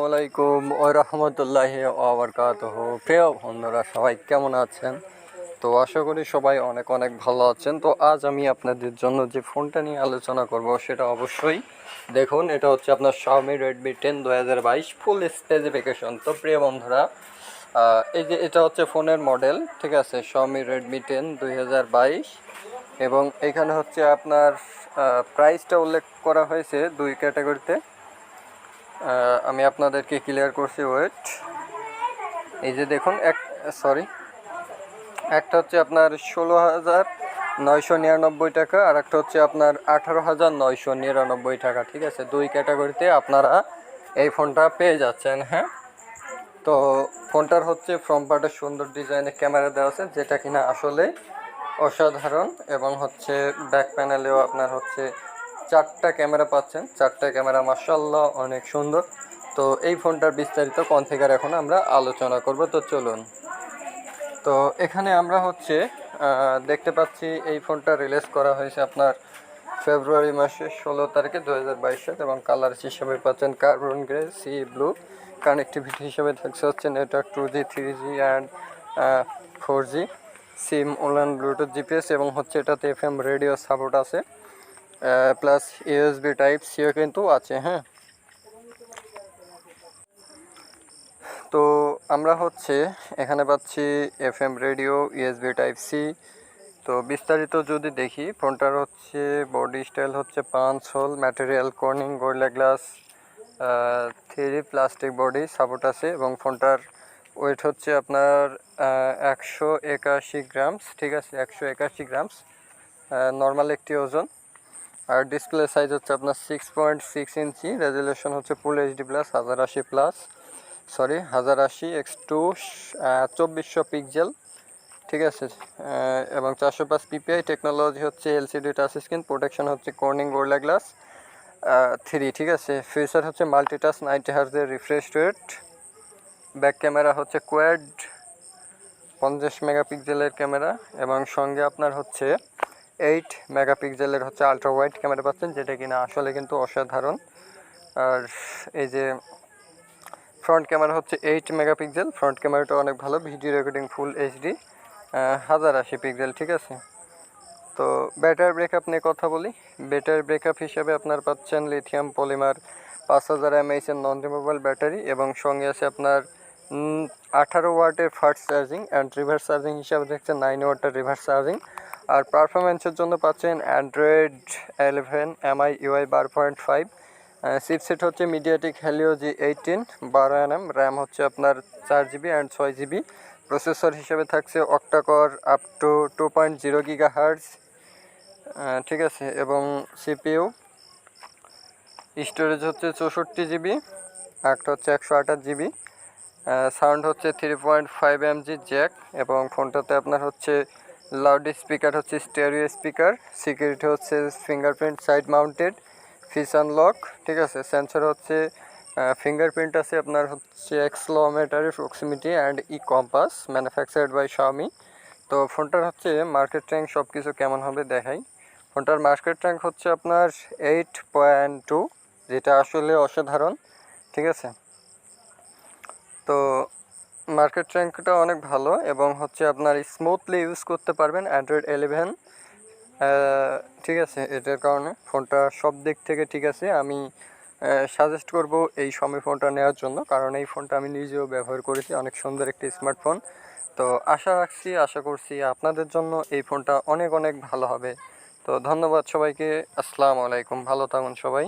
আসসালামাইকুম ওয়া রাহমাতুল্লাহি ওয়া বারাকাতুহু। প্রিয় বন্ধুরা, সবাই কেমন আছেন? তো আশা করি সবাই অনেক অনেক ভালো আছেন। তো আজ আমি আপনাদের জন্য যে ফোনটা নিয়ে আলোচনা করব সেটা অবশ্যই দেখুন, এটা হচ্ছে আপনার Xiaomi Redmi 10 2022 ফুল স্পেসিফিকেশন। তো প্রিয় বন্ধুরা, এই যে এটা হচ্ছে ফোনের মডেল, ঠিক আছে, Xiaomi Redmi 10 2022, এবং এখানে হচ্ছে আপনার প্রাইসটা উল্লেখ করা হয়েছে দুই ক্যাটাগরিতে। আমি আপনাদেরকে ক্লিয়ার করছি, ওয়েট। এই যে দেখুন, একটা হচ্ছে আপনার 16,999 টাকা, আর একটা হচ্ছে আপনার 18,999 টাকা, ঠিক আছে। দুই ক্যাটাগরিতে আপনারা এই ফোনটা পেয়ে যাচ্ছেন। হ্যাঁ, তো ফোনটার হচ্ছে ফ্রন্ট পার্টে সুন্দর ডিজাইনের ক্যামেরা দেওয়া আছে, যেটা কিনা আসলে অসাধারণ, এবং হচ্ছে ব্যাক প্যানেলেও আপনার হচ্ছে 4টা ক্যামেরা পাচ্ছেন। 4টা ক্যামেরা মাশাআল্লাহ অনেক সুন্দর। তো এই ফোনটার বিস্তারিত কনফিগার এখন আমরা আলোচনা করব। তো চলুন। তো এখানে আমরা হচ্ছে দেখতে পাচ্ছি এই ফোনটা রিলিজ করা হয়েছে আপনার ফেব্রুয়ারি মাসের 16 তারিখে 2022 সাল, এবং কালার হিসেবে পাচ্ছেন carbon grey, sea blue. Connectivity হিসেবে থাকছে হচ্ছে network 2G 3G and 4G, SIM online Bluetooth GPS, এবং হচ্ছে এটাতে FM রেডিও সাপোর্ট আছে, প্লাস USB টাইপ সিও কিন্তু আছে। হ্যাঁ, তো আমরা হচ্ছে এখানে পাচ্ছি FM রেডিও, USB টাইপ সি। তো বিস্তারিত যদি দেখি, ফোনটার হচ্ছে বডি স্টাইল হচ্ছে পাঁচ hole material, Corning Gorilla glass 3 plastic body support আছে, এবং ফোনটার ওয়েট হচ্ছে আপনার 181 গ্রামস, ঠিক আছে, 181 গ্রামস নর্মাল একটি ওজন। আর ডিসপ্লে সাইজ হচ্ছে আপনার 6.6 ইঞ্চি, রেজুলেশন হচ্ছে ফুল HD প্লাস 1080x2 2400 পিক্সেল, ঠিক আছে, এবং 405 PPI টেকনোলজি হচ্ছে LCD টাচ স্ক্রিন, প্রোটেকশন হচ্ছে কর্নিং গরিলা গ্লাস 3, ঠিক আছে। ফিচার হচ্ছে মাল্টিটাচ 90 হার্জের রিফ্রেশ রেট। ব্যাক ক্যামেরা হচ্ছে কোয়াড 50 মেগাপিক্সেলের ক্যামেরা, এবং সঙ্গে আপনার হচ্ছে 8 মেগাপিক্সেলের হচ্ছে আলট্রা ওয়াইড ক্যামেরা পাচ্ছেন, যেটা কিনা আসলে কিন্তু অসাধারণ। আর এই যে ফ্রন্ট ক্যামেরা হচ্ছে 8 মেগাপিক্সেল, ফ্রন্ট ক্যামেরাটা অনেক ভালো, ভিডিও রেকর্ডিং ফুল HD 1080 পিক্সেল, ঠিক আছে। তো ব্যাটারি ব্যাকআপ নিয়ে কথা বলি। ব্যাটারি ব্যাকআপ হিসেবে আপনার পাচ্ছেন লিথিয়াম পলিমার 5000 mAh এর নন রিমুভেবল ব্যাটারি, এবং সঙ্গে আছে আপনার 18 ওয়াটের fast charging, and reverse charging হিসাবে দেখছেন 9 ওয়াটের রিভার্স চার্জিং। আর পারফরমেন্সের জন্য পাচ্ছেন অ্যান্ড্রয়েড 11 MI UI 12.5। চিপসেট হচ্ছে MediaTek Helio G18 12nm, RAM হচ্ছে আপনার 4GB অ্যান্ড 6GB। প্রসেসর হিসেবে থাকছে অক্টাকোর আপ টু 2.0 GHz, ঠিক আছে, এবং CPU স্টোরেজ হচ্ছে 64GB, একটা হচ্ছে 128GB। সাউন্ড হচ্ছে 3.5 mg জ্যাক, এবং ফোনটাতে আপনার হচ্ছে লাউড স্পিকার হচ্ছে স্টেরিও স্পিকার। সিকিউরিটি হচ্ছে fingerprint side mounted, face unlock, ঠিক আছে। সেন্সর হচ্ছে ফিঙ্গারপ্রিন্ট আছে, আপনার হচ্ছে accelerometer, proximity and compass, manufactured by Xiaomi। তো ফোনটার হচ্ছে মার্কেট র্যাঙ্ক সব কিছু কেমন হবে দেখাই। ফোনটার মার্কেট র্যাঙ্ক হচ্ছে আপনার 8.2, যেটা আসলে অসাধারণ, ঠিক আছে। তো মার্কেট র্যাঙ্কটা অনেক ভালো, এবং হচ্ছে আপনার স্মুথলি ইউজ করতে পারবেন অ্যান্ড্রয়েড 11, ঠিক আছে। এটার কারণে ফোনটা সব দিক থেকে ঠিক আছে। আমি সাজেস্ট করব এই Xiaomi ফোনটা নেওয়ার জন্য, কারণ এই ফোনটা আমি নিজেও ব্যবহার করেছি, অনেক সুন্দর একটি স্মার্টফোন। তো আশা করছি আপনাদের জন্য এই ফোনটা অনেক অনেক ভালো হবে। তো ধন্যবাদ সবাইকে, আসসালামু আলাইকুম, ভালো থাকুন সবাই।